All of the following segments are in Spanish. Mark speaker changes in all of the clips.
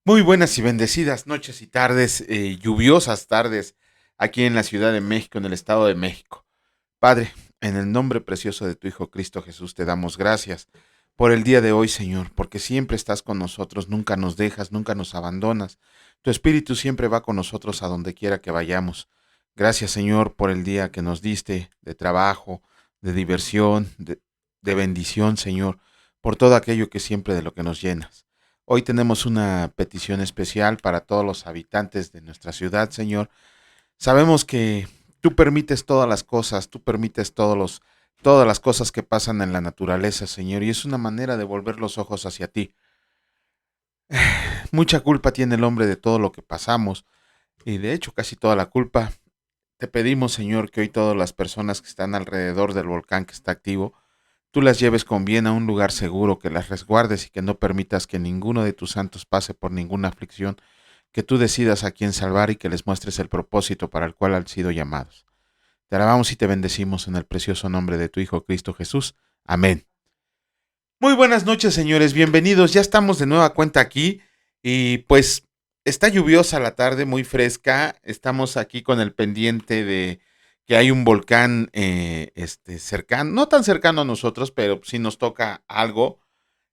Speaker 1: Muy buenas y bendecidas noches y tardes, lluviosas tardes, aquí en la Ciudad de México, en el Estado de México. Padre, en el nombre precioso de tu Hijo Cristo Jesús, te damos gracias por el día de hoy, Señor, porque siempre estás con nosotros, nunca nos dejas, nunca nos abandonas. Tu Espíritu siempre va con nosotros a donde quiera que vayamos. Gracias, Señor, por el día que nos diste de trabajo, de diversión, de bendición, Señor, por todo aquello que siempre de lo que nos llenas. Hoy tenemos una petición especial para todos los habitantes de nuestra ciudad, Señor. Sabemos que tú permites todas las cosas, tú permites todas las cosas que pasan en la naturaleza, Señor, y es una manera de volver los ojos hacia ti. Mucha culpa tiene el hombre de todo lo que pasamos, y de hecho casi toda la culpa. Te pedimos, Señor, que hoy todas las personas que están alrededor del volcán que está activo, tú las lleves con bien a un lugar seguro, que las resguardes y que no permitas que ninguno de tus santos pase por ninguna aflicción, que tú decidas a quién salvar y que les muestres el propósito para el cual han sido llamados. Te alabamos y te bendecimos en el precioso nombre de tu Hijo Cristo Jesús. Amén. Muy buenas noches, señores, bienvenidos. Ya estamos de nueva cuenta aquí y pues está lluviosa la tarde, muy fresca. Estamos aquí con el pendiente de que hay un volcán cercano, no tan cercano a nosotros, pero sí nos toca algo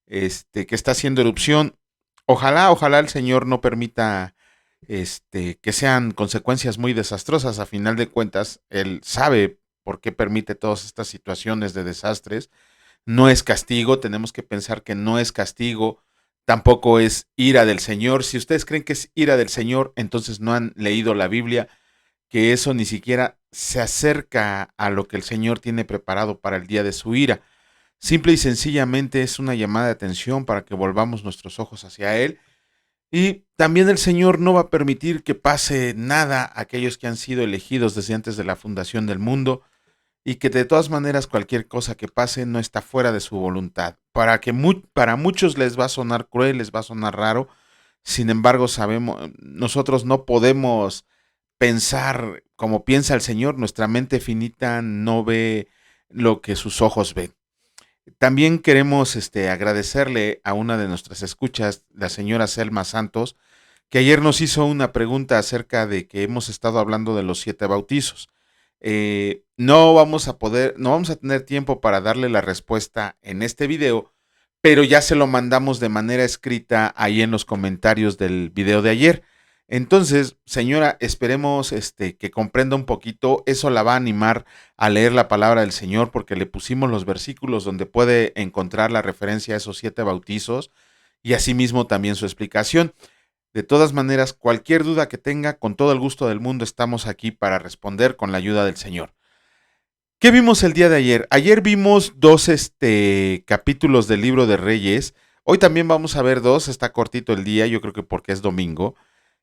Speaker 1: que está haciendo erupción. Ojalá el Señor no permita que sean consecuencias muy desastrosas. A final de cuentas, Él sabe por qué permite todas estas situaciones de desastres. No es castigo, tenemos que pensar que no es castigo, tampoco es ira del Señor. Si ustedes creen que es ira del Señor, entonces no han leído la Biblia, que eso ni siquiera se acerca a lo que el Señor tiene preparado para el día de su ira. Simple y sencillamente es una llamada de atención para que volvamos nuestros ojos hacia Él. Y también el Señor no va a permitir que pase nada a aquellos que han sido elegidos desde antes de la fundación del mundo, y que de todas maneras cualquier cosa que pase no está fuera de su voluntad. Para muchos les va a sonar cruel, les va a sonar raro. Sin embargo, sabemos, nosotros no podemos pensar como piensa el Señor. Nuestra mente finita no ve lo que sus ojos ven. También queremos agradecerle a una de nuestras escuchas, la señora Selma Santos, que ayer nos hizo una pregunta acerca de que hemos estado hablando de los 7 bautizos. No vamos a tener tiempo para darle la respuesta en este video, pero ya se lo mandamos de manera escrita ahí en los comentarios del video de ayer. Entonces, señora, esperemos que comprenda un poquito. Eso la va a animar a leer la palabra del Señor, porque le pusimos los versículos donde puede encontrar la referencia a esos 7 bautizos y asimismo también su explicación. De todas maneras, cualquier duda que tenga, con todo el gusto del mundo estamos aquí para responder con la ayuda del Señor. ¿Qué vimos el día de ayer? Ayer vimos dos capítulos del libro de Reyes. Hoy también vamos a ver dos, está cortito el día, yo creo que porque es domingo.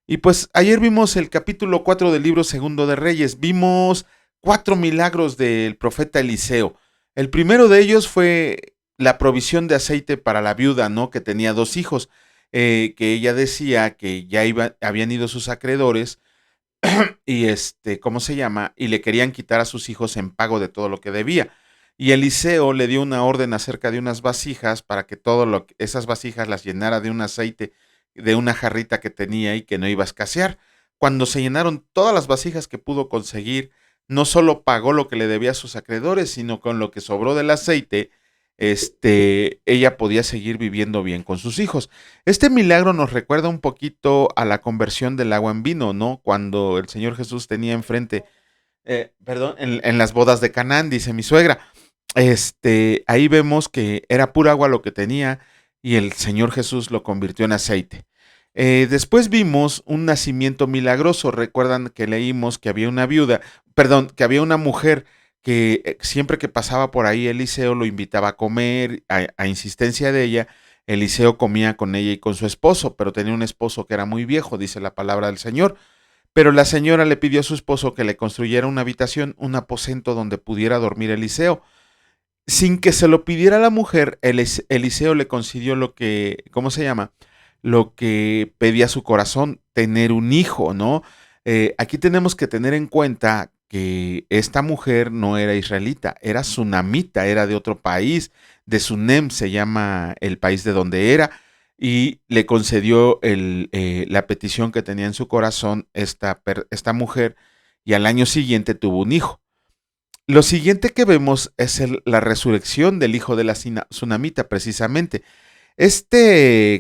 Speaker 1: Y pues ayer vimos el capítulo 4 del libro segundo de Reyes. Vimos 4 milagros del profeta Eliseo. El primero de ellos fue la provisión de aceite para la viuda, ¿no? Que tenía 2 hijos, que ella decía que ya habían ido sus acreedores y ¿cómo se llama? Y le querían quitar a sus hijos en pago de todo lo que debía. Y Eliseo le dio una orden acerca de unas vasijas para que esas vasijas las llenara de un aceite de una jarrita que tenía y que no iba a escasear. Cuando se llenaron todas las vasijas que pudo conseguir, no solo pagó lo que le debía a sus acreedores, sino con lo que sobró del aceite, ella podía seguir viviendo bien con sus hijos. Este milagro nos recuerda un poquito a la conversión del agua en vino, ¿no? Cuando el Señor Jesús tenía enfrente, en las bodas de Canaán, dice mi suegra. Ahí vemos que era pura agua lo que tenía y el Señor Jesús lo convirtió en aceite. Después vimos un nacimiento milagroso. Recuerdan que leímos que había una viuda, perdón, que había una mujer que siempre que pasaba por ahí Eliseo lo invitaba a comer, a insistencia de ella. Eliseo comía con ella y con su esposo, pero tenía un esposo que era muy viejo, dice la palabra del Señor. Pero la señora le pidió a su esposo que le construyera una habitación, un aposento donde pudiera dormir Eliseo. Sin que se lo pidiera la mujer, Eliseo le concedió lo que, ¿cómo se llama? Lo que pedía su corazón, tener un hijo, ¿no? Aquí tenemos que tener en cuenta que esta mujer no era israelita, era sunamita, era de otro país, de Sunem se llama el país de donde era, y le concedió la petición que tenía en su corazón esta mujer, y al año siguiente tuvo un hijo. Lo siguiente que vemos es la resurrección del hijo de la tsunamita, precisamente.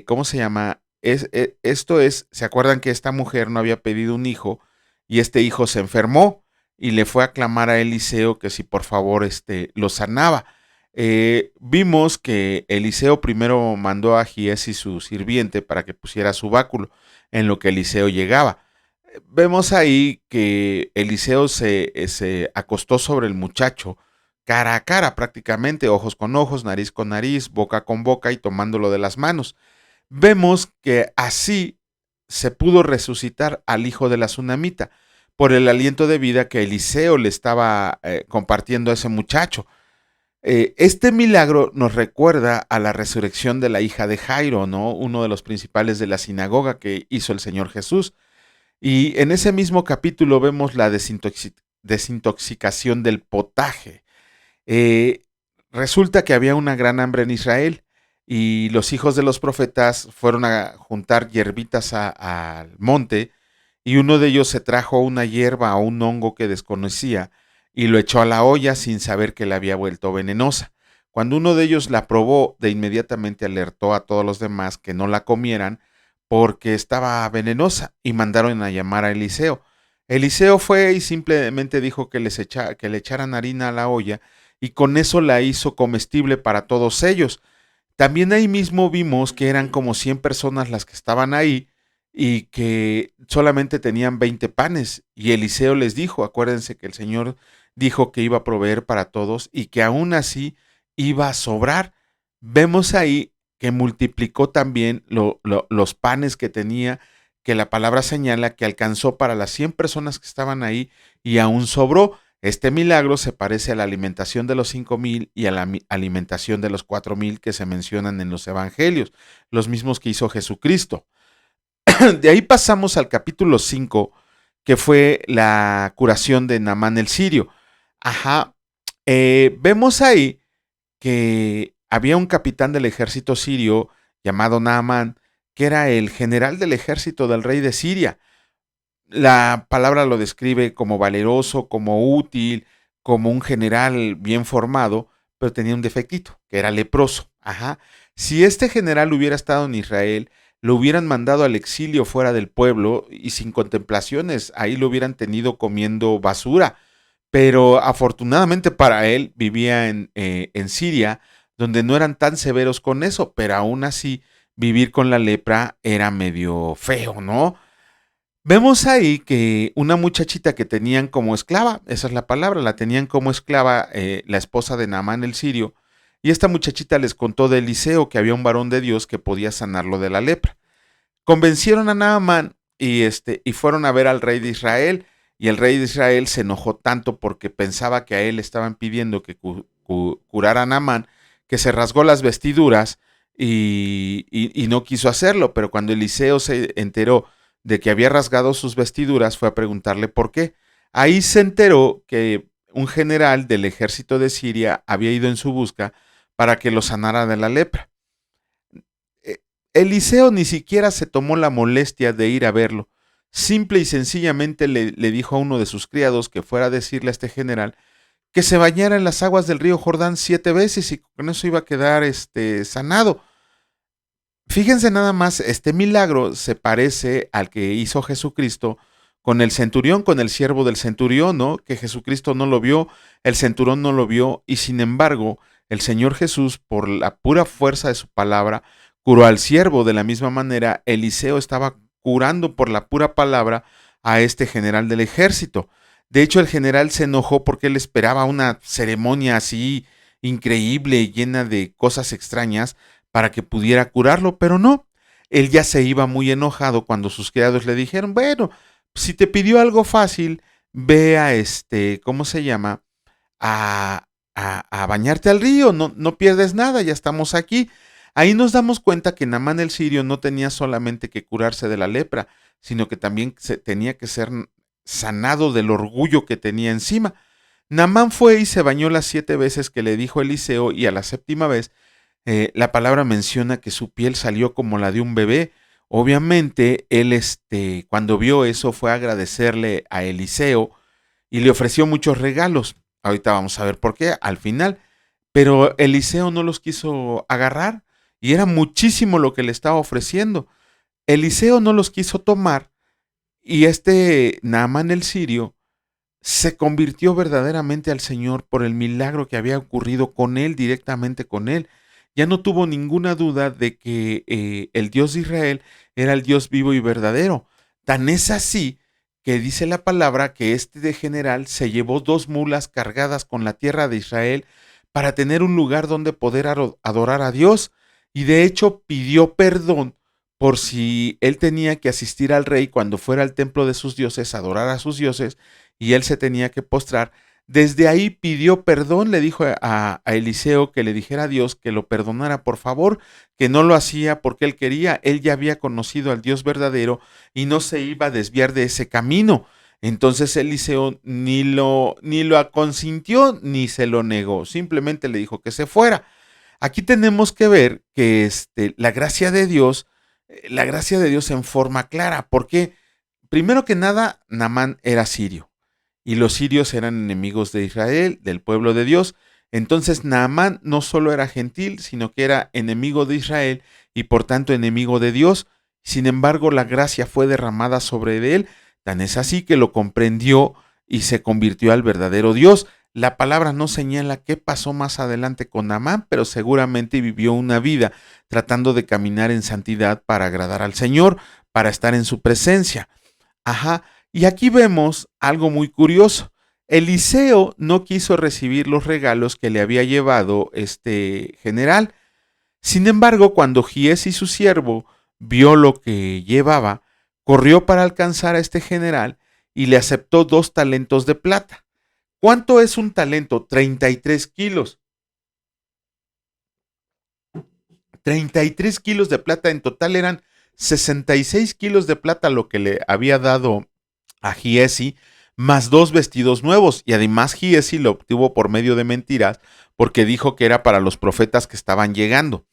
Speaker 1: ¿Cómo se llama? ¿Se acuerdan que esta mujer no había pedido un hijo y este hijo se enfermó y le fue a clamar a Eliseo que si por favor lo sanaba? Vimos que Eliseo primero mandó a Giesi su sirviente para que pusiera su báculo en lo que Eliseo llegaba. Vemos ahí que Eliseo se acostó sobre el muchacho cara a cara prácticamente, ojos con ojos, nariz con nariz, boca con boca y tomándolo de las manos. Vemos que así se pudo resucitar al hijo de la tsunamita por el aliento de vida que Eliseo le estaba compartiendo a ese muchacho. Este milagro nos recuerda a la resurrección de la hija de Jairo, ¿no? Uno de los principales de la sinagoga que hizo el Señor Jesús. Y en ese mismo capítulo vemos la desintoxicación del potaje. Eh, Resulta que había una gran hambre en Israel y los hijos de los profetas fueron a juntar hierbitas al monte, y uno de ellos se trajo una hierba o un hongo que desconocía y lo echó a la olla sin saber que la había vuelto venenosa. Cuando uno de ellos la probó, de inmediatamente alertó a todos los demás que no la comieran porque estaba venenosa, y mandaron a llamar a Eliseo. Eliseo fue y simplemente dijo que le echaran harina a la olla, y con eso la hizo comestible para todos ellos. También ahí mismo vimos que eran como 100 personas las que estaban ahí y que solamente tenían 20 panes. Y Eliseo les dijo, acuérdense que el Señor dijo que iba a proveer para todos y que aún así iba a sobrar. Vemos ahí que multiplicó también los panes que tenía, que la palabra señala que alcanzó para las 100 personas que estaban ahí y aún sobró. Este milagro se parece a la alimentación de los 5,000 y a la alimentación de los 4,000 que se mencionan en los evangelios, los mismos que hizo Jesucristo. De ahí pasamos al capítulo 5, que fue la curación de Naamán el sirio. Ajá, vemos ahí que había un capitán del ejército sirio llamado Naamán, que era el general del ejército del rey de Siria. La palabra lo describe como valeroso, como útil, como un general bien formado, pero tenía un defectito, que era leproso. Ajá. Si este general hubiera estado en Israel, lo hubieran mandado al exilio fuera del pueblo y sin contemplaciones, ahí lo hubieran tenido comiendo basura. Pero afortunadamente para él vivía en Siria, donde no eran tan severos con eso, pero aún así vivir con la lepra era medio feo, ¿no? Vemos ahí que una muchachita que tenían como esclava, esa es la palabra, la tenían como esclava, la esposa de Naamán el sirio, y esta muchachita les contó de Eliseo que había un varón de Dios que podía sanarlo de la lepra. Convencieron a Naamán y fueron a ver al rey de Israel, y el rey de Israel se enojó tanto porque pensaba que a él le estaban pidiendo que curara a Naamán, que se rasgó las vestiduras y no quiso hacerlo, pero cuando Eliseo se enteró de que había rasgado sus vestiduras, fue a preguntarle por qué. Ahí se enteró que un general del ejército de Siria había ido en su busca para que lo sanara de la lepra. Eliseo ni siquiera se tomó la molestia de ir a verlo. Simple y sencillamente le dijo a uno de sus criados que fuera a decirle a este general que se bañara en las aguas del río Jordán 7 veces y con eso iba a quedar sanado. Fíjense nada más, este milagro se parece al que hizo Jesucristo con el centurión, con el siervo del centurión, ¿no? Que Jesucristo no lo vio, el centurión no lo vio, y sin embargo, el Señor Jesús, por la pura fuerza de su palabra, curó al siervo. De la misma manera, Eliseo estaba curando por la pura palabra a este general del ejército. De hecho, el general se enojó porque él esperaba una ceremonia así increíble, llena de cosas extrañas, para que pudiera curarlo, pero no. Él ya se iba muy enojado cuando sus criados le dijeron, bueno, si te pidió algo fácil, ve a ¿cómo se llama? A bañarte al río, no, no pierdes nada, ya estamos aquí. Ahí nos damos cuenta que Naamán el sirio no tenía solamente que curarse de la lepra, sino que también tenía que ser sanado del orgullo que tenía encima. Naamán fue y se bañó las 7 veces que le dijo Eliseo, y a la 7ª vez La palabra menciona que su piel salió como la de un bebé. Obviamente, él cuando vio eso fue a agradecerle a Eliseo y le ofreció muchos regalos. Ahorita vamos a ver por qué al final. Pero Eliseo no los quiso agarrar y era muchísimo lo que le estaba ofreciendo. Eliseo no los quiso tomar y Naamán el sirio se convirtió verdaderamente al Señor por el milagro que había ocurrido con él, directamente con él. Ya no tuvo ninguna duda de que el Dios de Israel era el Dios vivo y verdadero. Tan es así que dice la palabra que de general se llevó 2 mulas cargadas con la tierra de Israel para tener un lugar donde poder adorar a Dios. Y de hecho pidió perdón por si él tenía que asistir al rey cuando fuera al templo de sus dioses, adorar a sus dioses, y él se tenía que postrar. Desde ahí pidió perdón, le dijo a Eliseo que le dijera a Dios que lo perdonara por favor, que no lo hacía porque él quería, él ya había conocido al Dios verdadero y no se iba a desviar de ese camino. Entonces Eliseo ni lo consintió ni se lo negó, simplemente le dijo que se fuera. Aquí tenemos que ver que la gracia de Dios en forma clara, porque primero que nada, Naamán era sirio y los sirios eran enemigos de Israel, del pueblo de Dios. Entonces Naamán no solo era gentil, sino que era enemigo de Israel y por tanto enemigo de Dios. Sin embargo, la gracia fue derramada sobre él, tan es así que lo comprendió y se convirtió al verdadero Dios. La palabra no señala qué pasó más adelante con Naamán, pero seguramente vivió una vida tratando de caminar en santidad para agradar al Señor, para estar en su presencia. Ajá, y aquí vemos algo muy curioso. Eliseo no quiso recibir los regalos que le había llevado este general. Sin embargo, cuando Giezi su siervo vio lo que llevaba, corrió para alcanzar a este general y le aceptó 2 talentos de plata. ¿Cuánto es un talento? 33 kilos. 33 kilos de plata, en total eran 66 kilos de plata lo que le había dado a Giezi, más 2 vestidos nuevos. Y además Giezi lo obtuvo por medio de mentiras, porque dijo que era para los profetas que estaban llegando.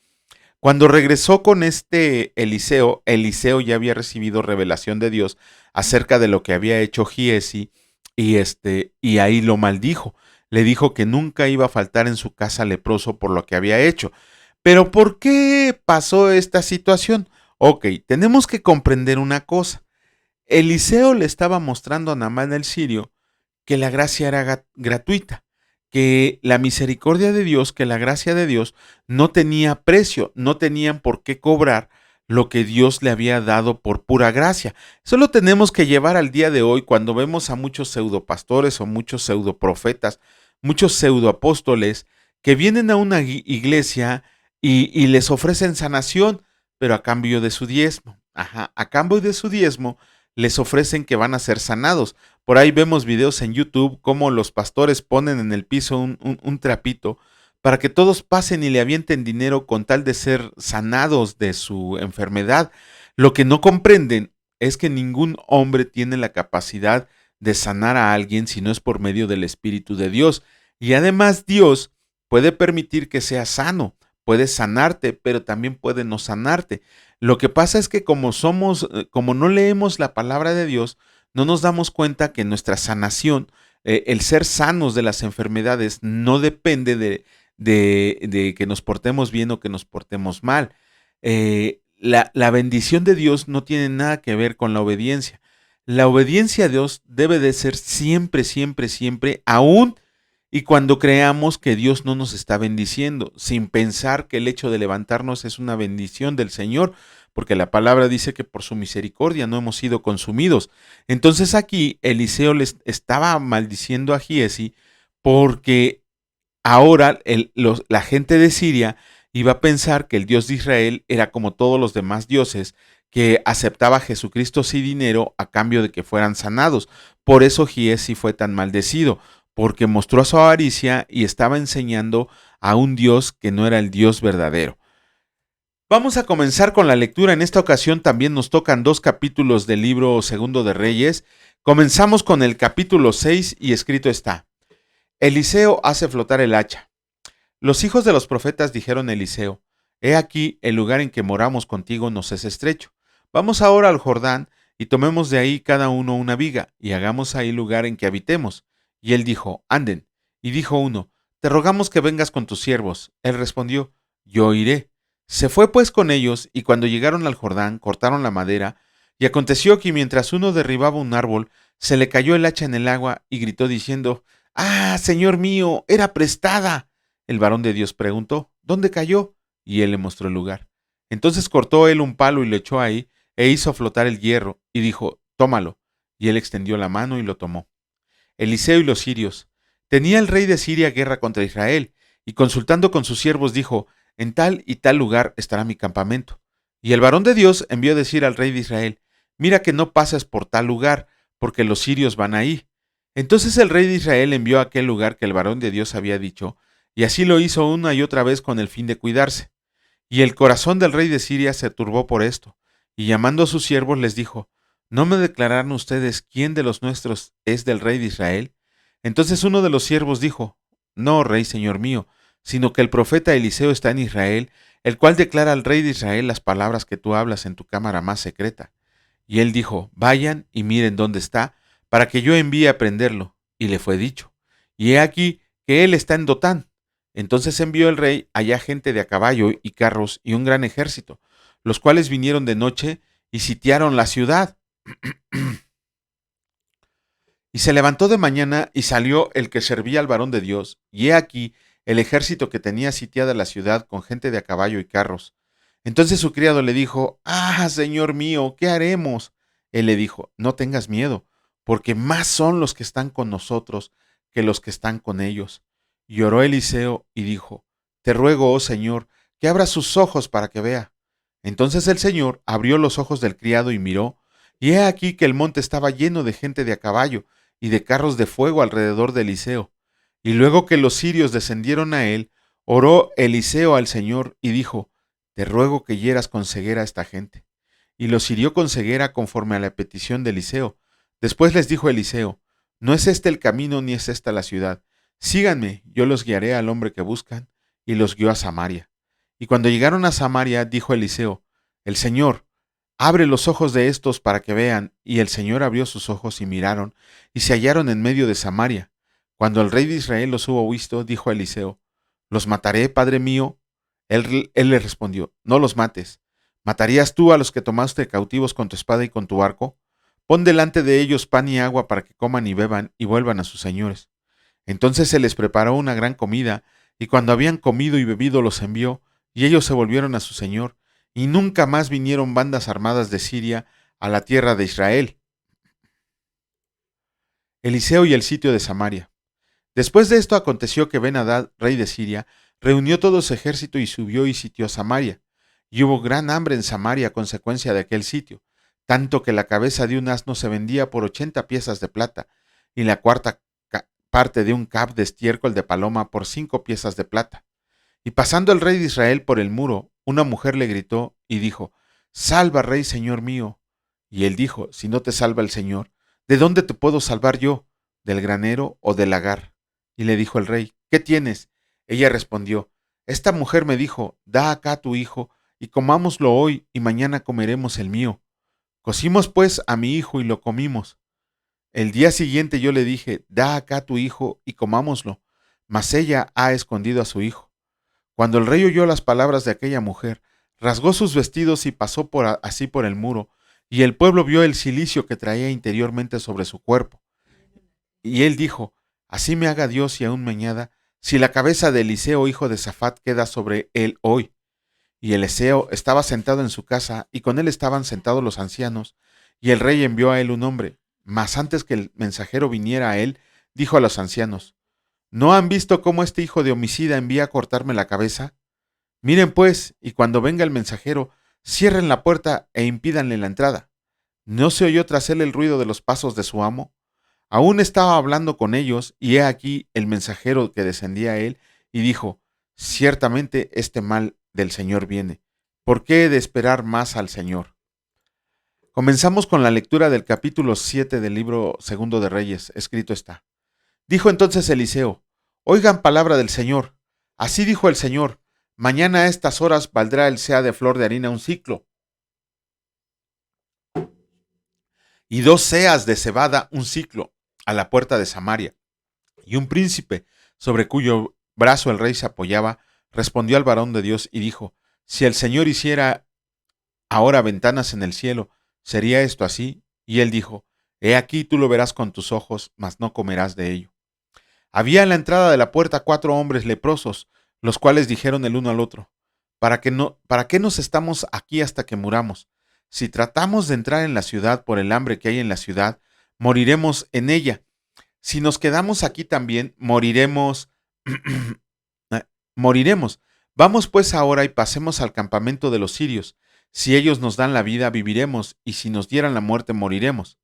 Speaker 1: Cuando regresó con Eliseo, Eliseo ya había recibido revelación de Dios acerca de lo que había hecho Giezi y ahí lo maldijo. Le dijo que nunca iba a faltar en su casa leproso por lo que había hecho. Pero ¿por qué pasó esta situación? Ok, tenemos que comprender una cosa. Eliseo le estaba mostrando a Naamán el sirio que la gracia era gratuita, que la misericordia de Dios, que la gracia de Dios no tenía precio, no tenían por qué cobrar lo que Dios le había dado por pura gracia. Eso lo tenemos que llevar al día de hoy cuando vemos a muchos pseudopastores o muchos pseudoprofetas, muchos pseudoapóstoles que vienen a una iglesia y les ofrecen sanación, pero a cambio de su diezmo. Ajá, a cambio de su diezmo les ofrecen que van a ser sanados. Por ahí vemos videos en YouTube cómo los pastores ponen en el piso un trapito para que todos pasen y le avienten dinero con tal de ser sanados de su enfermedad. Lo que no comprenden es que ningún hombre tiene la capacidad de sanar a alguien si no es por medio del Espíritu de Dios. Y además Dios puede permitir que seas sano, puede sanarte, pero también puede no sanarte. Lo que pasa es que como no leemos la palabra de Dios, no nos damos cuenta que nuestra sanación, el ser sanos de las enfermedades, no depende de que nos portemos bien o que nos portemos mal. La bendición de Dios no tiene nada que ver con la obediencia. La obediencia a Dios debe de ser siempre, siempre, siempre, aún y cuando creamos que Dios no nos está bendiciendo, sin pensar que el hecho de levantarnos es una bendición del Señor, porque la palabra dice que por su misericordia no hemos sido consumidos. Entonces aquí Eliseo les estaba maldiciendo a Giezi porque ahora la gente de Siria iba a pensar que el Dios de Israel era como todos los demás dioses, que aceptaba a Jesucristo sin dinero a cambio de que fueran sanados. Por eso Giezi fue tan maldecido, porque mostró su avaricia y estaba enseñando a un Dios que no era el Dios verdadero. Vamos a comenzar con la lectura. En esta ocasión también nos tocan 2 capítulos del libro Segundo de Reyes. Comenzamos con el capítulo 6 y escrito está: Eliseo hace flotar el hacha. Los hijos de los profetas dijeron a Eliseo: He aquí, el lugar en que moramos contigo nos es estrecho. Vamos ahora al Jordán, y tomemos de ahí cada uno una viga, y hagamos ahí lugar en que habitemos. Y él dijo: Anden. Y dijo uno: Te rogamos que vengas con tus siervos. Él respondió: Yo iré. Se fue pues con ellos, y cuando llegaron al Jordán, cortaron la madera, y aconteció que mientras uno derribaba un árbol, se le cayó el hacha en el agua, y gritó diciendo: ¡Ah, señor mío, era prestada! El varón de Dios preguntó: ¿Dónde cayó? Y él le mostró el lugar. Entonces cortó él un palo y lo echó ahí, e hizo flotar el hierro, y dijo: Tómalo. Y él extendió la mano y lo tomó. Eliseo y los sirios. Tenía el rey de Siria guerra contra Israel, y consultando con sus siervos dijo: En tal y tal lugar estará mi campamento. Y el varón de Dios envió a decir al rey de Israel: Mira que no pases por tal lugar, porque los sirios van ahí. Entonces el rey de Israel envió a aquel lugar que el varón de Dios había dicho, y así lo hizo una y otra vez con el fin de cuidarse. Y el corazón del rey de Siria se turbó por esto, y llamando a sus siervos les dijo: ¿No me declararon ustedes quién de los nuestros es del rey de Israel? Entonces uno de los siervos dijo: No, rey señor mío, sino que el profeta Eliseo está en Israel, el cual declara al rey de Israel las palabras que tú hablas en tu cámara más secreta. Y él dijo: Vayan y miren dónde está, para que yo envíe a prenderlo. Y le fue dicho: Y he aquí que él está en Dotán. Entonces envió el rey allá gente de a caballo y carros y un gran ejército, los cuales vinieron de noche y sitiaron la ciudad. Y se levantó de mañana y salió el que servía al varón de Dios, y he aquí el ejército que tenía sitiada la ciudad con gente de a caballo y carros. Entonces su criado le dijo: Ah, señor mío, ¿qué haremos? Él le dijo: No tengas miedo, porque más son los que están con nosotros que los que están con ellos. Y oró Eliseo y dijo: Te ruego, oh Señor, que abra sus ojos para que vea. Entonces el Señor abrió los ojos del criado y miró, y he aquí que el monte estaba lleno de gente de a caballo y de carros de fuego alrededor de Eliseo. Y luego que los sirios descendieron a él, oró Eliseo al Señor y dijo: Te ruego que hieras con ceguera a esta gente. Y los hirió con ceguera conforme a la petición de Eliseo. Después les dijo Eliseo: No es este el camino ni es esta la ciudad. Síganme, yo los guiaré al hombre que buscan. Y los guió a Samaria. Y cuando llegaron a Samaria, dijo Eliseo: El Señor, abre los ojos de estos para que vean. Y el Señor abrió sus ojos y miraron, y se hallaron en medio de Samaria. Cuando el rey de Israel los hubo visto, dijo a Eliseo: ¿Los mataré, padre mío? Él le respondió: No los mates. ¿Matarías tú a los que tomaste cautivos con tu espada y con tu arco? Pon delante de ellos pan y agua para que coman y beban y vuelvan a sus señores. Entonces se les preparó una gran comida, y cuando habían comido y bebido los envió, y ellos se volvieron a su señor, y nunca más vinieron bandas armadas de Siria a la tierra de Israel. Eliseo y el sitio de Samaria. Después de esto aconteció que Ben-Hadad, rey de Siria, reunió todo su ejército y subió y sitió Samaria. Y hubo gran hambre en Samaria a consecuencia de aquel sitio, tanto que la cabeza de un asno se vendía por 80 piezas de plata, y la cuarta parte de un cab de estiércol de paloma por 5 piezas de plata. Y pasando el rey de Israel por el muro, una mujer le gritó y dijo: Salva, rey, señor mío. Y él dijo: Si no te salva el Señor, ¿de dónde te puedo salvar yo? ¿Del granero o del lagar? Y le dijo el rey: ¿Qué tienes? Ella respondió: Esta mujer me dijo: Da acá tu hijo, y comámoslo hoy, y mañana comeremos el mío. Cocimos pues a mi hijo y lo comimos. El día siguiente yo le dije: Da acá tu hijo, y comámoslo. Mas ella ha escondido a su hijo. Cuando el rey oyó las palabras de aquella mujer, rasgó sus vestidos y pasó así por el muro, y el pueblo vio el cilicio que traía interiormente sobre su cuerpo. Y él dijo: Así me haga Dios y aún me añada, si la cabeza de Eliseo, hijo de Safat, queda sobre él hoy. Y Eliseo estaba sentado en su casa, y con él estaban sentados los ancianos, y el rey envió a él un hombre. Mas antes que el mensajero viniera a él, dijo a los ancianos: ¿No han visto cómo este hijo de homicida envía a cortarme la cabeza? Miren pues, y cuando venga el mensajero, cierren la puerta e impídanle la entrada. ¿No se oyó tras él el ruido de los pasos de su amo? Aún estaba hablando con ellos, y he aquí el mensajero que descendía a él, y dijo: Ciertamente este mal del Señor viene. ¿Por qué he de esperar más al Señor? Comenzamos con la lectura del capítulo 7 del libro segundo de Reyes. Escrito está: Dijo entonces Eliseo: Oigan palabra del Señor. Así dijo el Señor, mañana a estas horas valdrá el seah de flor de harina un ciclo, y 2 seas de cebada un ciclo, a la puerta de Samaria. Y un príncipe, sobre cuyo brazo el rey se apoyaba, respondió al varón de Dios y dijo, si el Señor hiciera ahora ventanas en el cielo, ¿sería esto así? Y él dijo, he aquí tú lo verás con tus ojos, mas no comerás de ello. Había en la entrada de la puerta 4 hombres leprosos, los cuales dijeron el uno al otro, ¿para qué nos estamos aquí hasta que muramos? Si tratamos de entrar en la ciudad por el hambre que hay en la ciudad, moriremos en ella. Si nos quedamos aquí también, moriremos. moriremos. Vamos pues ahora y pasemos al campamento de los sirios. Si ellos nos dan la vida, viviremos, y si nos dieran la muerte, moriremos.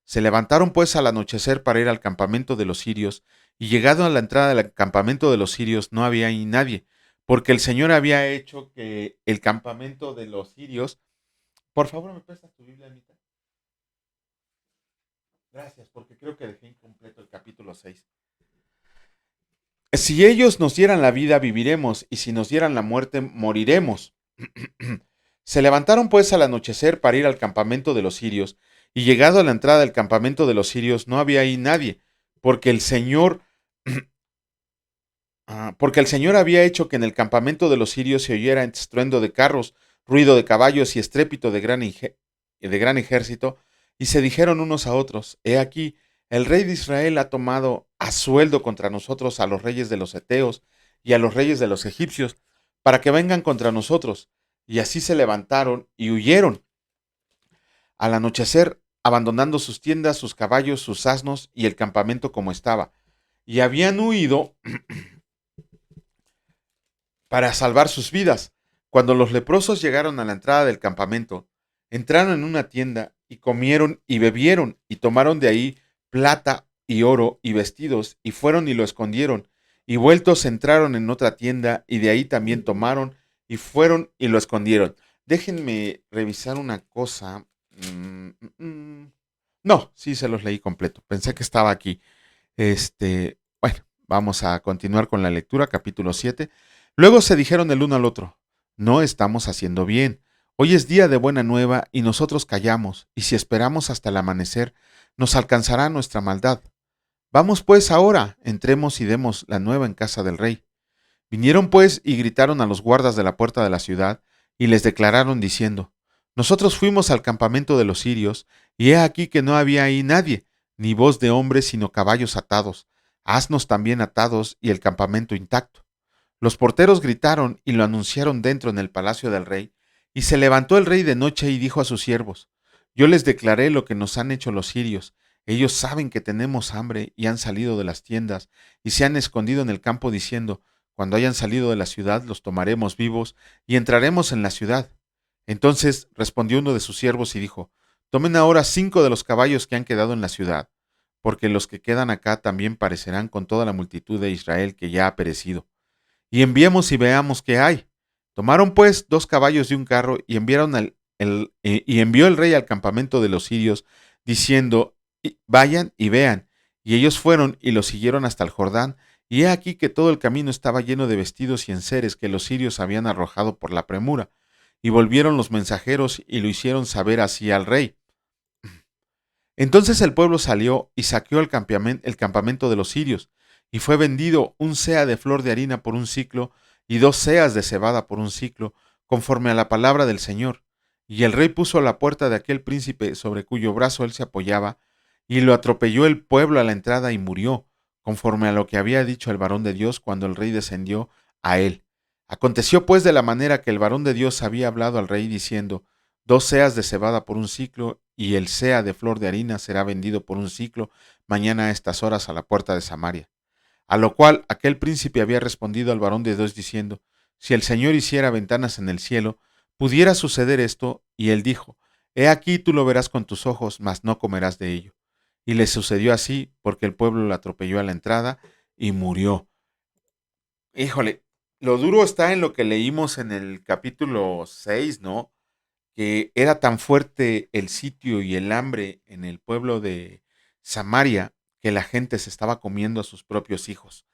Speaker 1: Se levantaron pues al anochecer para ir al campamento de los sirios, y llegado a la entrada del campamento de los sirios no había ahí nadie, porque el Señor había hecho que el campamento de los sirios... Por favor, ¿me prestas tu Biblia, Anita? Gracias, porque creo que dejé incompleto el capítulo 6. Si ellos nos dieran la vida, viviremos, y si nos dieran la muerte, moriremos. Se levantaron pues al anochecer para ir al campamento de los sirios, y llegado a la entrada del campamento de los sirios no había ahí nadie, porque el Señor, porque el Señor había hecho que en el campamento de los sirios se oyera estruendo de carros, ruido de caballos y estrépito de gran ejército, y se dijeron unos a otros, he aquí, el rey de Israel ha tomado a sueldo contra nosotros a los reyes de los heteos y a los reyes de los egipcios, para que vengan contra nosotros. Y así se levantaron y huyeron al anochecer, abandonando sus tiendas, sus caballos, sus asnos y el campamento como estaba. Y habían huido para salvar sus vidas. Cuando los leprosos llegaron a la entrada del campamento, entraron en una tienda y comieron y bebieron y tomaron de ahí plata y oro y vestidos y fueron y lo escondieron y vueltos entraron en otra tienda y de ahí también tomaron y fueron y lo escondieron. Déjenme revisar una cosa. No, sí se los leí completo. Pensé que estaba aquí. Bueno, vamos a continuar con la lectura, capítulo 7. Luego se dijeron el uno al otro, no estamos haciendo bien. Hoy es día de buena nueva y nosotros callamos, y si esperamos hasta el amanecer, nos alcanzará nuestra maldad. Vamos pues ahora, entremos y demos la nueva en casa del rey. Vinieron pues y gritaron a los guardas de la puerta de la ciudad, y les declararon diciendo, nosotros fuimos al campamento de los sirios, y he aquí que no había ahí nadie, ni voz de hombre, sino caballos atados, asnos también atados, y el campamento intacto. Los porteros gritaron y lo anunciaron dentro en el palacio del rey, y se levantó el rey de noche y dijo a sus siervos, yo les declaré lo que nos han hecho los sirios, ellos saben que tenemos hambre y han salido de las tiendas, y se han escondido en el campo diciendo, cuando hayan salido de la ciudad los tomaremos vivos y entraremos en la ciudad. Entonces respondió uno de sus siervos y dijo, tomen ahora 5 de los caballos que han quedado en la ciudad, porque los que quedan acá también parecerán con toda la multitud de Israel que ya ha perecido y enviemos y veamos qué hay. Tomaron pues 2 caballos de un carro y y envió el rey al campamento de los sirios, diciendo, vayan y vean. Y ellos fueron y lo siguieron hasta el Jordán, y he aquí que todo el camino estaba lleno de vestidos y enseres que los sirios habían arrojado por la premura. Y volvieron los mensajeros y lo hicieron saber así al rey. Entonces el pueblo salió y saqueó el campamento de los sirios, y fue vendido un seah de flor de harina por un siclo, y 2 seas de cebada por un siclo, conforme a la palabra del Señor. Y el rey puso a la puerta de aquel príncipe sobre cuyo brazo él se apoyaba, y lo atropelló el pueblo a la entrada y murió, conforme a lo que había dicho el varón de Dios cuando el rey descendió a él. Aconteció pues de la manera que el varón de Dios había hablado al rey diciendo, 2 seas de cebada por un siclo, y el seah de flor de harina será vendido por un siclo mañana a estas horas a la puerta de Samaria. A lo cual aquel príncipe había respondido al varón de Dios diciendo, si el Señor hiciera ventanas en el cielo, pudiera suceder esto, y él dijo, he aquí tú lo verás con tus ojos, mas no comerás de ello. Y le sucedió así, porque el pueblo lo atropelló a la entrada y murió. Híjole, lo duro está en lo que leímos en el capítulo 6, ¿no? Que era tan fuerte el sitio y el hambre en el pueblo de Samaria que la gente se estaba comiendo a sus propios hijos.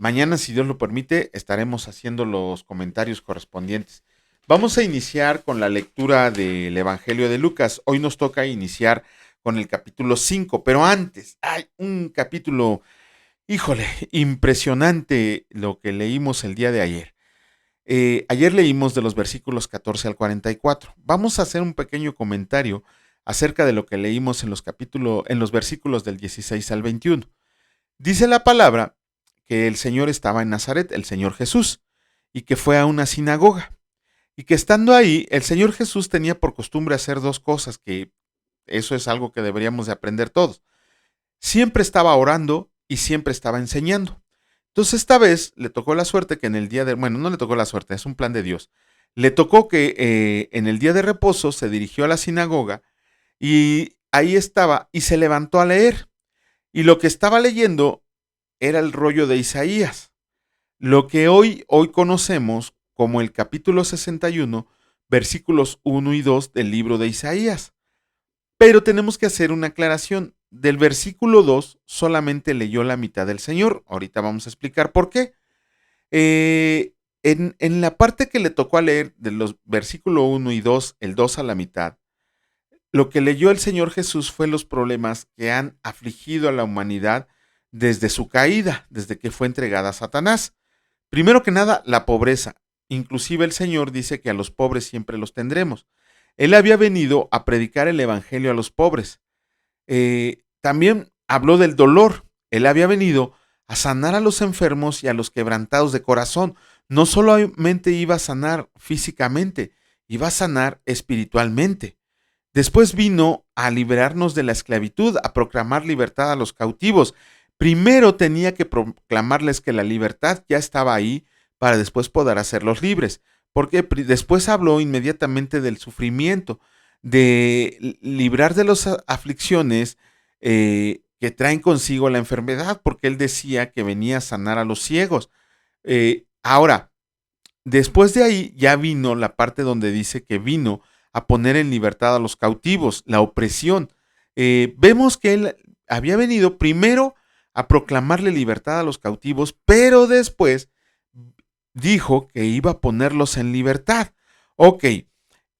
Speaker 1: Mañana, si Dios lo permite, estaremos haciendo los comentarios correspondientes. Vamos a iniciar con la lectura del Evangelio de Lucas. Hoy nos toca iniciar con el capítulo 5, pero antes hay un capítulo, híjole, impresionante lo que leímos el día de ayer. Ayer leímos de los versículos 14 al 44. Vamos a hacer un pequeño comentario acerca de lo que leímos en los versículos del 16 al 21. Dice la palabra que el Señor estaba en Nazaret, el Señor Jesús, y que fue a una sinagoga. Y que estando ahí, el Señor Jesús tenía por costumbre hacer dos cosas, que eso es algo que deberíamos de aprender todos. Siempre estaba orando y siempre estaba enseñando. Entonces esta vez le tocó la suerte que en el día de... Bueno, no le tocó la suerte, es un plan de Dios. Le tocó que en el día de reposo se dirigió a la sinagoga y ahí estaba y se levantó a leer. Y lo que estaba leyendo era el rollo de Isaías, lo que hoy conocemos como el capítulo 61, versículos 1 y 2 del libro de Isaías. Pero tenemos que hacer una aclaración. Del versículo 2 solamente leyó la mitad del Señor. Ahorita vamos a explicar por qué. En la parte que le tocó a leer de los versículos 1 y 2, el 2 a la mitad, lo que leyó el Señor Jesús fue los problemas que han afligido a la humanidad desde su caída, desde que fue entregada a Satanás. Primero que nada, la pobreza. Inclusive el Señor dice que a los pobres siempre los tendremos. Él había venido a predicar el evangelio a los pobres. También habló del dolor. Él había venido a sanar a los enfermos y a los quebrantados de corazón. No solamente iba a sanar físicamente, iba a sanar espiritualmente. Después vino a liberarnos de la esclavitud, a proclamar libertad a los cautivos. Primero tenía que proclamarles que la libertad ya estaba ahí para después poder hacerlos libres. Porque después habló inmediatamente del sufrimiento, de librar de las aflicciones que traen consigo la enfermedad, porque él decía que venía a sanar a los ciegos. Ahora, después de ahí ya vino la parte donde dice que vino a poner en libertad a los cautivos, la opresión. Vemos que él había venido primero a proclamarle libertad a los cautivos, pero después dijo que iba a ponerlos en libertad. Ok,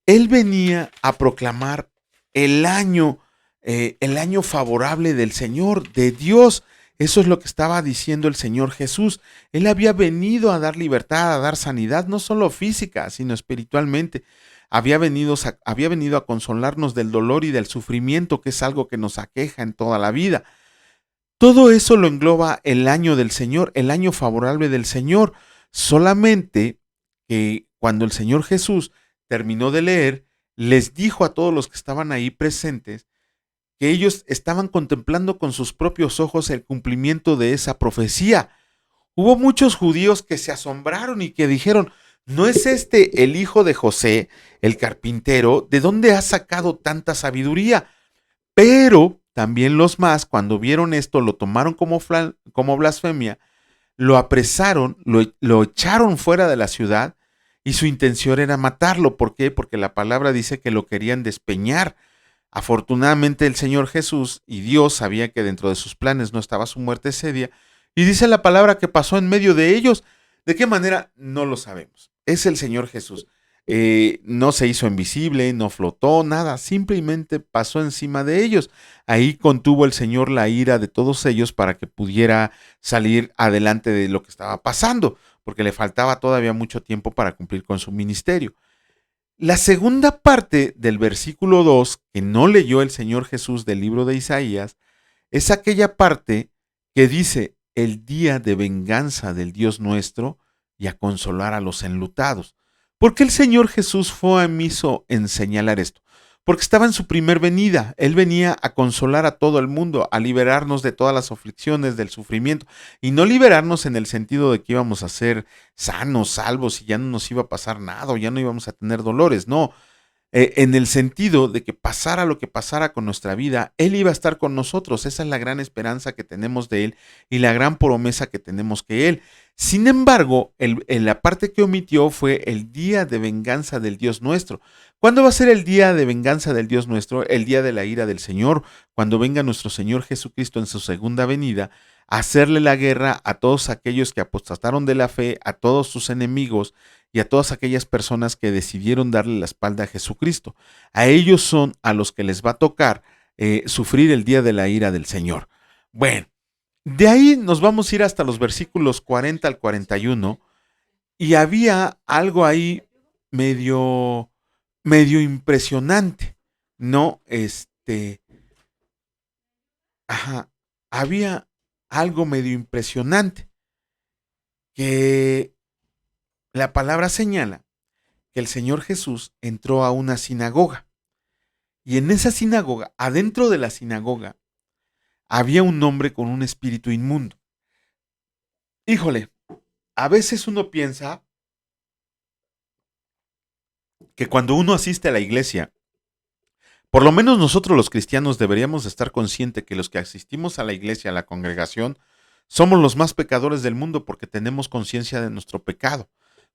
Speaker 1: él venía a proclamar el año favorable del Señor, de Dios. Eso es lo que estaba diciendo el Señor Jesús. Él había venido a dar libertad, a dar sanidad, no solo física, sino espiritualmente. Había venido a consolarnos del dolor y del sufrimiento, que es algo que nos aqueja en toda la vida. Todo eso lo engloba el año del Señor, el año favorable del Señor. Solamente que cuando el Señor Jesús terminó de leer, les dijo a todos los que estaban ahí presentes que ellos estaban contemplando con sus propios ojos el cumplimiento de esa profecía. Hubo muchos judíos que se asombraron y que dijeron: ¿no es este el hijo de José, el carpintero? ¿De dónde ha sacado tanta sabiduría? Pero también los más, cuando vieron esto, lo tomaron como blasfemia, lo apresaron, lo echaron fuera de la ciudad y su intención era matarlo. ¿Por qué? Porque la palabra dice que lo querían despeñar. Afortunadamente el Señor Jesús y Dios sabía que dentro de sus planes no estaba su muerte ese día, y dice la palabra que pasó en medio de ellos. ¿De qué manera? No lo sabemos. Es el Señor Jesús. No se hizo invisible, no flotó, nada, simplemente pasó encima de ellos. Ahí contuvo el Señor la ira de todos ellos para que pudiera salir adelante de lo que estaba pasando, porque le faltaba todavía mucho tiempo para cumplir con su ministerio. La segunda parte del versículo 2, que no leyó el Señor Jesús del libro de Isaías, es aquella parte que dice: el día de venganza del Dios nuestro y a consolar a los enlutados. ¿Por qué el Señor Jesús fue omiso en señalar esto? Porque estaba en su primer venida. Él venía a consolar a todo el mundo, a liberarnos de todas las aflicciones, del sufrimiento, y no liberarnos en el sentido de que íbamos a ser sanos, salvos, y ya no nos iba a pasar nada, o ya no íbamos a tener dolores. No, en el sentido de que pasara lo que pasara con nuestra vida, Él iba a estar con nosotros. Esa es la gran esperanza que tenemos de Él y la gran promesa que tenemos que Él. Sin embargo, la parte que omitió fue el día de venganza del Dios nuestro. ¿Cuándo va a ser el día de venganza del Dios nuestro? El día de la ira del Señor, cuando venga nuestro Señor Jesucristo en su segunda venida hacerle la guerra a todos aquellos que apostataron de la fe, a todos sus enemigos y a todas aquellas personas que decidieron darle la espalda a Jesucristo. A ellos son a los que les va a tocar sufrir el día de la ira del Señor. Bueno, de ahí nos vamos a ir hasta los versículos 40 al 41 y había algo ahí medio, medio impresionante, ¿no? Ajá, había algo medio impresionante que la palabra señala que el Señor Jesús entró a una sinagoga y en esa sinagoga, adentro de la sinagoga, había un hombre con un espíritu inmundo. Híjole, a veces uno piensa que cuando uno asiste a la iglesia, por lo menos nosotros los cristianos deberíamos estar conscientes que los que asistimos a la iglesia, a la congregación, somos los más pecadores del mundo porque tenemos conciencia de nuestro pecado.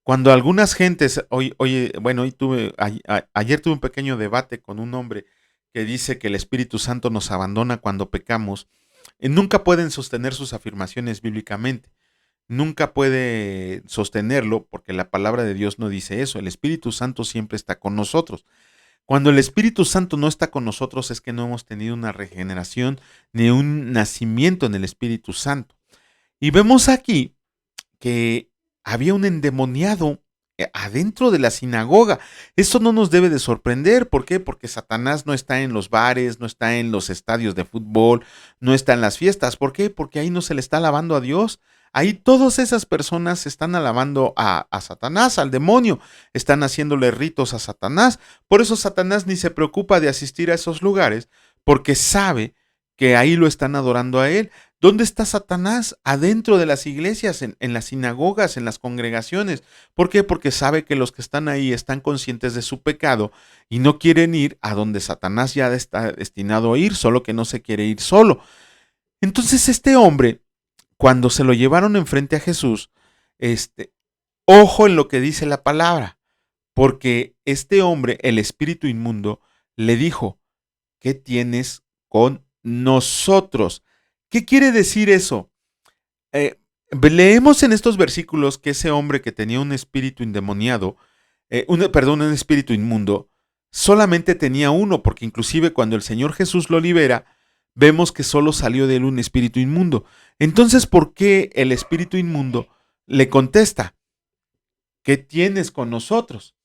Speaker 1: Cuando algunas gentes, ayer tuve un pequeño debate con un hombre que dice que el Espíritu Santo nos abandona cuando pecamos, nunca pueden sostener sus afirmaciones bíblicamente. Nunca puede sostenerlo porque la palabra de Dios no dice eso. El Espíritu Santo siempre está con nosotros. Cuando el Espíritu Santo no está con nosotros es que no hemos tenido una regeneración ni un nacimiento en el Espíritu Santo. Y vemos aquí que había un endemoniado adentro de la sinagoga. Esto no nos debe de sorprender. ¿Por qué? Porque Satanás no está en los bares, no está en los estadios de fútbol, no está en las fiestas. ¿Por qué? Porque ahí no se le está alabando a Dios. Ahí todas esas personas están alabando a Satanás, al demonio, están haciéndole ritos a Satanás. Por eso Satanás ni se preocupa de asistir a esos lugares, porque sabe que ahí lo están adorando a él. ¿Dónde está Satanás? Adentro de las iglesias, en las sinagogas, en las congregaciones. ¿Por qué? Porque sabe que los que están ahí están conscientes de su pecado y no quieren ir a donde Satanás ya está destinado a ir, solo que no se quiere ir solo. Entonces este hombre, cuando se lo llevaron enfrente a Jesús, ojo en lo que dice la palabra, porque este hombre, el espíritu inmundo, le dijo, ¿qué tienes con nosotros? ¿Qué quiere decir eso? Leemos en estos versículos que ese hombre que tenía un espíritu endemoniado, un espíritu inmundo, solamente tenía uno, porque inclusive cuando el Señor Jesús lo libera, vemos que solo salió de él un espíritu inmundo. Entonces, ¿por qué el espíritu inmundo le contesta? ¿Qué tienes con nosotros?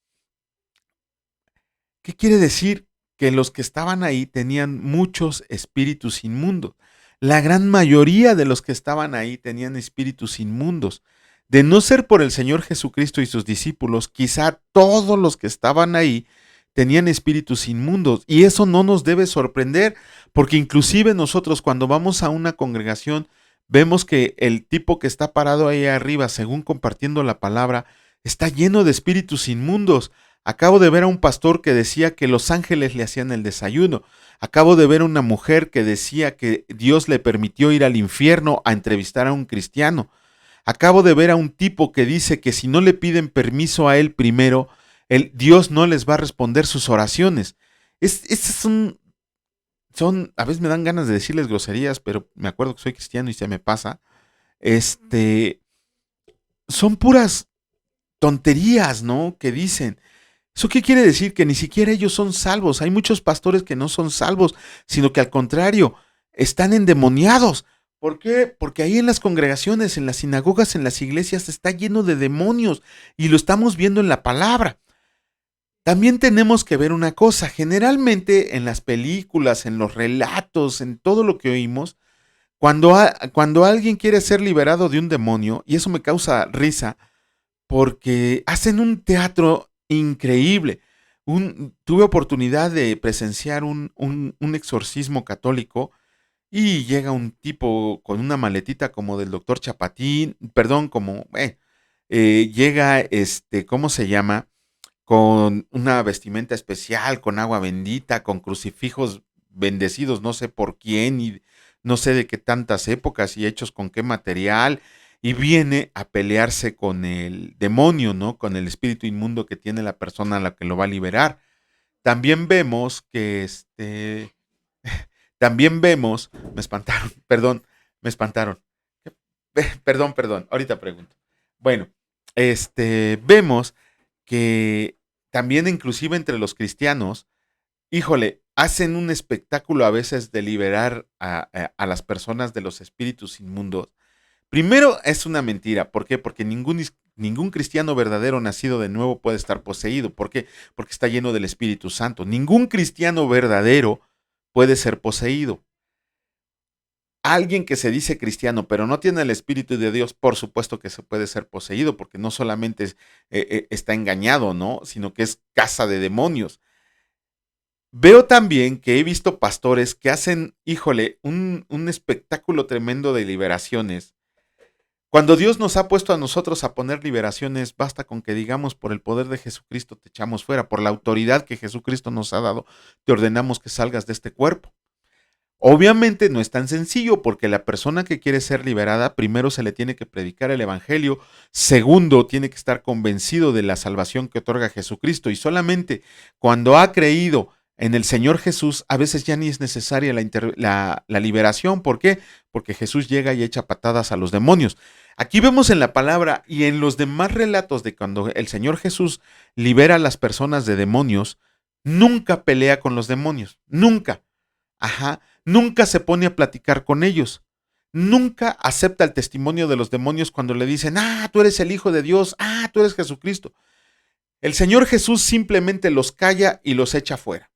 Speaker 1: ¿Qué quiere decir? Que los que estaban ahí tenían muchos espíritus inmundos. La gran mayoría de los que estaban ahí tenían espíritus inmundos. De no ser por el Señor Jesucristo y sus discípulos, quizá todos los que estaban ahí tenían espíritus inmundos. Y eso no nos debe sorprender, porque inclusive nosotros cuando vamos a una congregación, vemos que el tipo que está parado ahí arriba, según compartiendo la palabra, está lleno de espíritus inmundos. Acabo de ver a un pastor que decía que los ángeles le hacían el desayuno. Acabo de ver a una mujer que decía que Dios le permitió ir al infierno a entrevistar a un cristiano. Acabo de ver a un tipo que dice que si no le piden permiso a él primero, Dios no les va a responder sus oraciones. Estas a veces me dan ganas de decirles groserías, pero me acuerdo que soy cristiano y se me pasa. Son puras tonterías, ¿no? Que dicen. ¿Eso qué quiere decir? Que ni siquiera ellos son salvos. Hay muchos pastores que no son salvos, sino que al contrario, están endemoniados. ¿Por qué? Porque ahí en las congregaciones, en las sinagogas, en las iglesias, está lleno de demonios y lo estamos viendo en la palabra. También tenemos que ver una cosa. Generalmente en las películas, en los relatos, en todo lo que oímos, cuando alguien quiere ser liberado de un demonio, y eso me causa risa, porque hacen un teatro increíble. Tuve oportunidad de presenciar un exorcismo católico y llega un tipo con una maletita como del doctor Chapatín, perdón, llega, ¿cómo se llama? Con una vestimenta especial, con agua bendita, con crucifijos bendecidos, no sé por quién y no sé de qué tantas épocas y hechos con qué material, y viene a pelearse con el demonio, ¿no? Con el espíritu inmundo que tiene la persona a la que lo va a liberar. También vemos que también vemos, me espantaron, perdón, me espantaron. Perdón, ahorita pregunto. Bueno, vemos que también inclusive entre los cristianos, híjole, hacen un espectáculo a veces de liberar a las personas de los espíritus inmundos. Primero es una mentira. ¿Por qué? Porque ningún cristiano verdadero nacido de nuevo puede estar poseído. ¿Por qué? Porque está lleno del Espíritu Santo. Ningún cristiano verdadero puede ser poseído. Alguien que se dice cristiano, pero no tiene el Espíritu de Dios, por supuesto que se puede ser poseído, porque no solamente está engañado, ¿no? Sino que es casa de demonios. Veo también que he visto pastores que hacen, híjole, un espectáculo tremendo de liberaciones. Cuando Dios nos ha puesto a nosotros a poner liberaciones, basta con que digamos: por el poder de Jesucristo te echamos fuera, por la autoridad que Jesucristo nos ha dado, te ordenamos que salgas de este cuerpo. Obviamente no es tan sencillo, porque la persona que quiere ser liberada, primero se le tiene que predicar el evangelio, segundo tiene que estar convencido de la salvación que otorga Jesucristo, y solamente cuando ha creído en el Señor Jesús, a veces ya ni es necesaria la liberación. ¿Por qué? Porque Jesús llega y echa patadas a los demonios. Aquí vemos en la palabra y en los demás relatos de cuando el Señor Jesús libera a las personas de demonios, nunca pelea con los demonios, nunca. Ajá, nunca se pone a platicar con ellos. Nunca acepta el testimonio de los demonios cuando le dicen: tú eres el Hijo de Dios, tú eres Jesucristo. El Señor Jesús simplemente los calla y los echa fuera.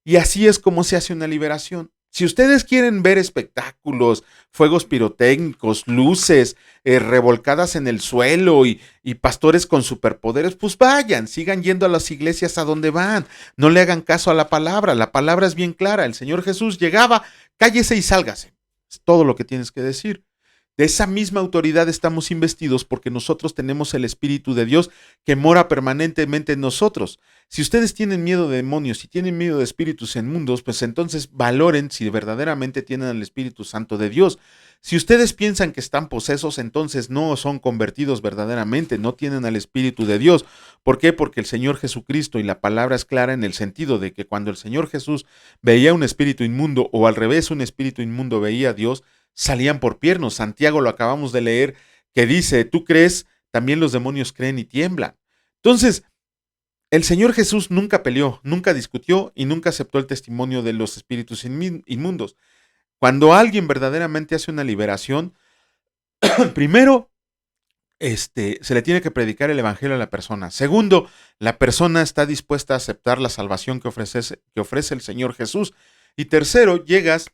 Speaker 1: Y así es como se hace una liberación. Si ustedes quieren ver espectáculos, fuegos pirotécnicos, luces revolcadas en el suelo y pastores con superpoderes, pues vayan, sigan yendo a las iglesias a donde van. No le hagan caso a la palabra es bien clara. El Señor Jesús llegaba: cállese y sálgase. Es todo lo que tienes que decir. De esa misma autoridad estamos investidos, porque nosotros tenemos el Espíritu de Dios que mora permanentemente en nosotros. Si ustedes tienen miedo de demonios y tienen miedo de espíritus inmundos, pues entonces valoren si verdaderamente tienen el Espíritu Santo de Dios. Si ustedes piensan que están posesos, entonces no son convertidos verdaderamente, no tienen al Espíritu de Dios. ¿Por qué? Porque el Señor Jesucristo, y la palabra es clara en el sentido de que cuando el Señor Jesús veía un espíritu inmundo, o al revés, un espíritu inmundo veía a Dios, salían por piernos. Santiago, lo acabamos de leer, que dice: tú crees, también los demonios creen y tiemblan. Entonces, el Señor Jesús nunca peleó, nunca discutió y nunca aceptó el testimonio de los espíritus inmundos. Cuando alguien verdaderamente hace una liberación, primero, se le tiene que predicar el evangelio a la persona. Segundo, la persona está dispuesta a aceptar la salvación que ofrece el Señor Jesús. Y tercero, llegas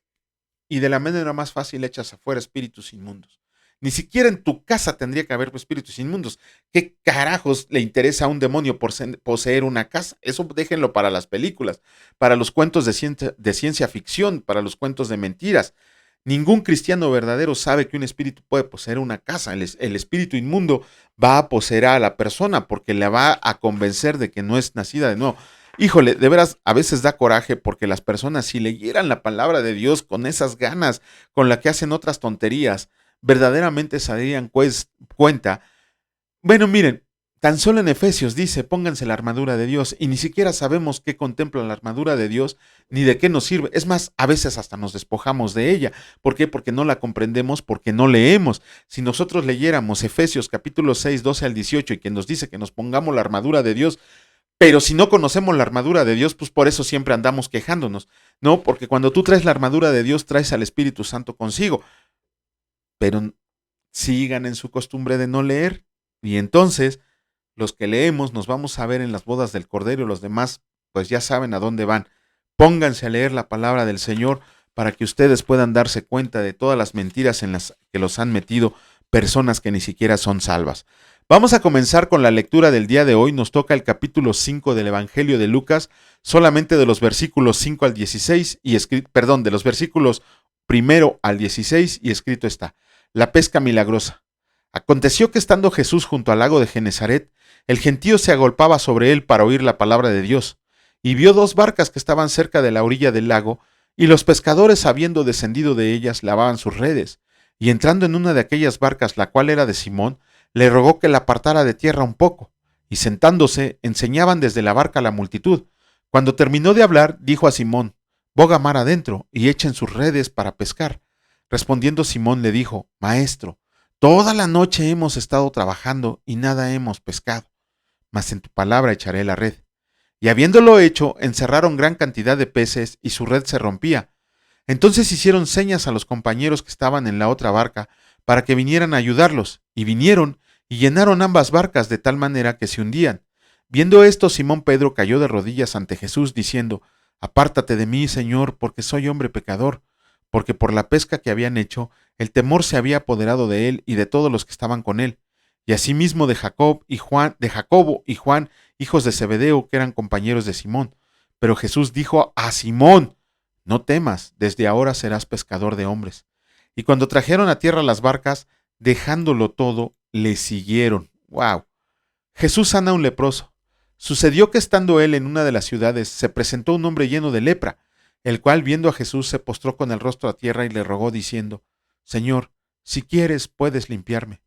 Speaker 1: y de la manera más fácil echas afuera espíritus inmundos. Ni siquiera en tu casa tendría que haber espíritus inmundos. ¿Qué carajos le interesa a un demonio por poseer una casa? Eso déjenlo para las películas, para los cuentos de ciencia ficción, para los cuentos de mentiras. Ningún cristiano verdadero sabe que un espíritu puede poseer una casa. El espíritu inmundo va a poseer a la persona porque la va a convencer de que no es nacida de nuevo. Híjole, de veras, a veces da coraje, porque las personas, si leyeran la palabra de Dios con esas ganas con la que hacen otras tonterías, verdaderamente se darían cuenta. Bueno, miren, tan solo en Efesios dice: pónganse la armadura de Dios, y ni siquiera sabemos qué contempla la armadura de Dios, ni de qué nos sirve. Es más, a veces hasta nos despojamos de ella. ¿Por qué? Porque no la comprendemos, porque no leemos. Si nosotros leyéramos Efesios capítulo 6, 12 al 18, y que nos dice que nos pongamos la armadura de Dios, pero si no conocemos la armadura de Dios, pues por eso siempre andamos quejándonos, ¿no? Porque cuando tú traes la armadura de Dios, traes al Espíritu Santo consigo. Pero sigan en su costumbre de no leer, y entonces los que leemos nos vamos a ver en las bodas del Cordero, y los demás pues ya saben a dónde van. Pónganse a leer la palabra del Señor para que ustedes puedan darse cuenta de todas las mentiras en las que los han metido personas que ni siquiera son salvas. Vamos a comenzar con la lectura del día de hoy. Nos toca el capítulo 5 del Evangelio de Lucas, solamente de los versículos 5 al 16, de los versículos 1 al 16, y escrito está: la pesca milagrosa. Aconteció que estando Jesús junto al lago de Genezaret, el gentío se agolpaba sobre él para oír la palabra de Dios, y vio dos barcas que estaban cerca de la orilla del lago, y los pescadores, habiendo descendido de ellas, lavaban sus redes. Y entrando en una de aquellas barcas, la cual era de Simón, le rogó que la apartara de tierra un poco, y sentándose, enseñaban desde la barca a la multitud. Cuando terminó de hablar, dijo a Simón: boga mar adentro, y echen sus redes para pescar. Respondiendo Simón le dijo: Maestro, Toda la noche hemos estado trabajando y nada hemos pescado, mas en tu palabra echaré la red. Y habiéndolo hecho, encerraron gran cantidad de peces y su red se rompía. Entonces hicieron señas a los compañeros que estaban en la otra barca para que vinieran a ayudarlos, y vinieron y llenaron ambas barcas de tal manera que se hundían. Viendo esto, Simón Pedro cayó de rodillas ante Jesús, diciendo: Apártate de mí, Señor, porque soy hombre pecador, porque por la pesca que habían hecho, el temor se había apoderado de él y de todos los que estaban con él, y asimismo de Jacobo y Juan, hijos de Zebedeo, que eran compañeros de Simón. Pero Jesús dijo a Simón: No temas, desde ahora serás pescador de hombres. Y cuando trajeron a tierra las barcas, dejándolo todo, le siguieron. ¡Wow! Jesús sana a un leproso. Sucedió que estando él en una de las ciudades, se presentó un hombre lleno de lepra, el cual, viendo a Jesús, se postró con el rostro a tierra y le rogó, diciendo: Señor, si quieres, puedes limpiarme.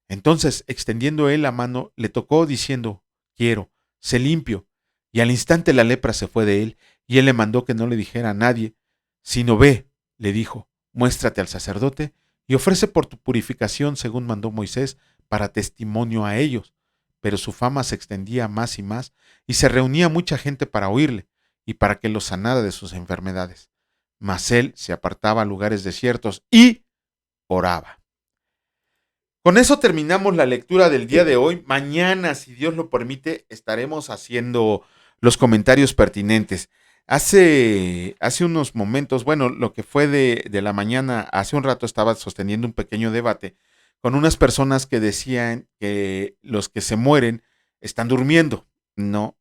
Speaker 1: Entonces, extendiendo él la mano, le tocó, diciendo: Quiero, sé limpio. Y al instante la lepra se fue de él, y él le mandó que no le dijera a nadie, sino ve, le dijo, muéstrate al sacerdote y ofrece por tu purificación según mandó Moisés, para testimonio a ellos. Pero su fama se extendía más y más, y se reunía mucha gente para oírle, y para que lo sanara de sus enfermedades. Mas él se apartaba a lugares desiertos y oraba. Con eso terminamos la lectura del día de hoy. Mañana, si Dios lo permite, estaremos haciendo los comentarios pertinentes. Hace unos momentos, bueno, lo que fue de la mañana, hace un rato estaba sosteniendo un pequeño debate con unas personas que decían que los que se mueren están durmiendo. No,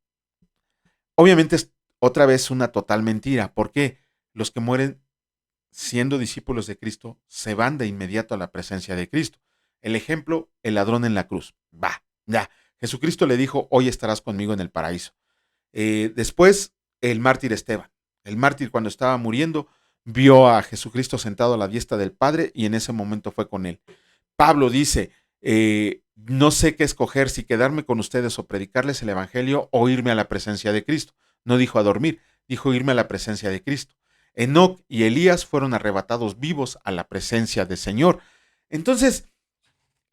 Speaker 1: obviamente es otra vez una total mentira. ¿Por qué? Los que mueren siendo discípulos de Cristo se van de inmediato a la presencia de Cristo. El ejemplo, el ladrón en la cruz. Va, ya. Jesucristo le dijo: hoy estarás conmigo en el paraíso. Después, el mártir Esteban. El mártir, cuando estaba muriendo, vio a Jesucristo sentado a la diestra del Padre y en ese momento fue con él. Pablo dice: no sé qué escoger, si quedarme con ustedes o predicarles el evangelio o irme a la presencia de Cristo. No dijo a dormir, dijo irme a la presencia de Cristo. Enoc y Elías fueron arrebatados vivos a la presencia del Señor. Entonces,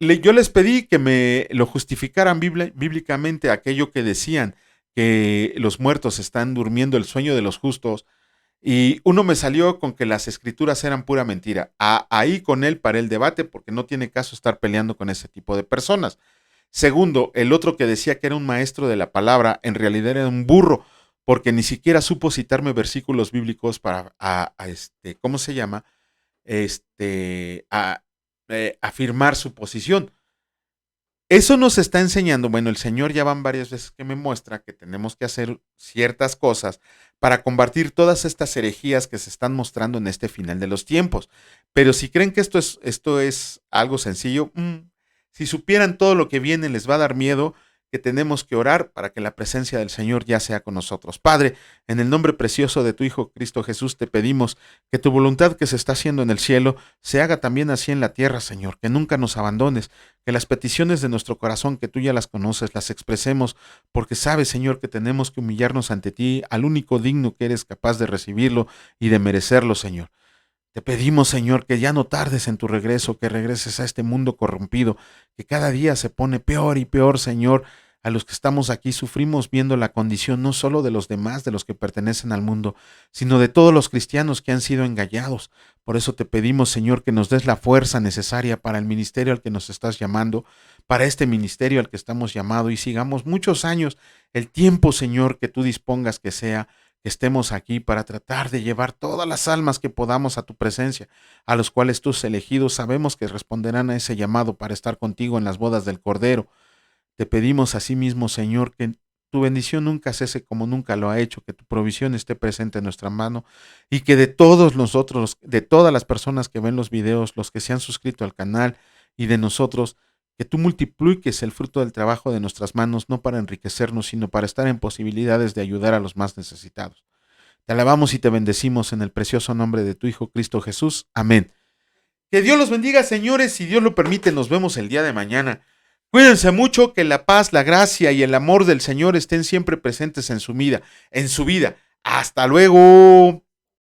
Speaker 1: yo les pedí que me lo justificaran bíblicamente aquello que decían que los muertos están durmiendo el sueño de los justos, y uno me salió con que las escrituras eran pura mentira. Ahí con él paré el debate porque no tiene caso estar peleando con ese tipo de personas. Segundo, el otro que decía que era un maestro de la palabra, en realidad era un burro, porque ni siquiera supo citarme versículos bíblicos para, ¿cómo se llama? Afirmar su posición. Eso nos está enseñando, bueno, el Señor ya van varias veces que me muestra que tenemos que hacer ciertas cosas para combatir todas estas herejías que se están mostrando en este final de los tiempos. Pero si creen que esto es algo sencillo, si supieran todo lo que viene, les va a dar miedo, que tenemos que orar para que la presencia del Señor ya sea con nosotros. Padre, en el nombre precioso de tu Hijo Cristo Jesús, te pedimos que tu voluntad que se está haciendo en el cielo se haga también así en la tierra, Señor, que nunca nos abandones, que las peticiones de nuestro corazón, que tú ya las conoces, las expresemos, porque sabes, Señor, que tenemos que humillarnos ante ti, al único digno que eres capaz de recibirlo y de merecerlo, Señor. Te pedimos, Señor, que ya no tardes en tu regreso, que regreses a este mundo corrompido, que cada día se pone peor y peor, Señor. A los que estamos aquí sufrimos viendo la condición no solo de los demás, de los que pertenecen al mundo, sino de todos los cristianos que han sido engañados. Por eso te pedimos, Señor, que nos des la fuerza necesaria para el ministerio al que nos estás llamando, para este ministerio al que estamos llamados, y sigamos muchos años, el tiempo, Señor, que tú dispongas que sea, que estemos aquí para tratar de llevar todas las almas que podamos a tu presencia, a los cuales tus elegidos sabemos que responderán a ese llamado para estar contigo en las bodas del Cordero. Te pedimos asimismo, Señor, que tu bendición nunca cese como nunca lo ha hecho, que tu provisión esté presente en nuestra mano, y que de todos nosotros, de todas las personas que ven los videos, los que se han suscrito al canal y de nosotros, que tú multipliques el fruto del trabajo de nuestras manos, no para enriquecernos, sino para estar en posibilidades de ayudar a los más necesitados. Te alabamos y te bendecimos en el precioso nombre de tu Hijo Cristo Jesús. Amén. Que Dios los bendiga, señores. Si Dios lo permite, nos vemos el día de mañana. Cuídense mucho, que la paz, la gracia y el amor del Señor estén siempre presentes en su vida. Hasta luego.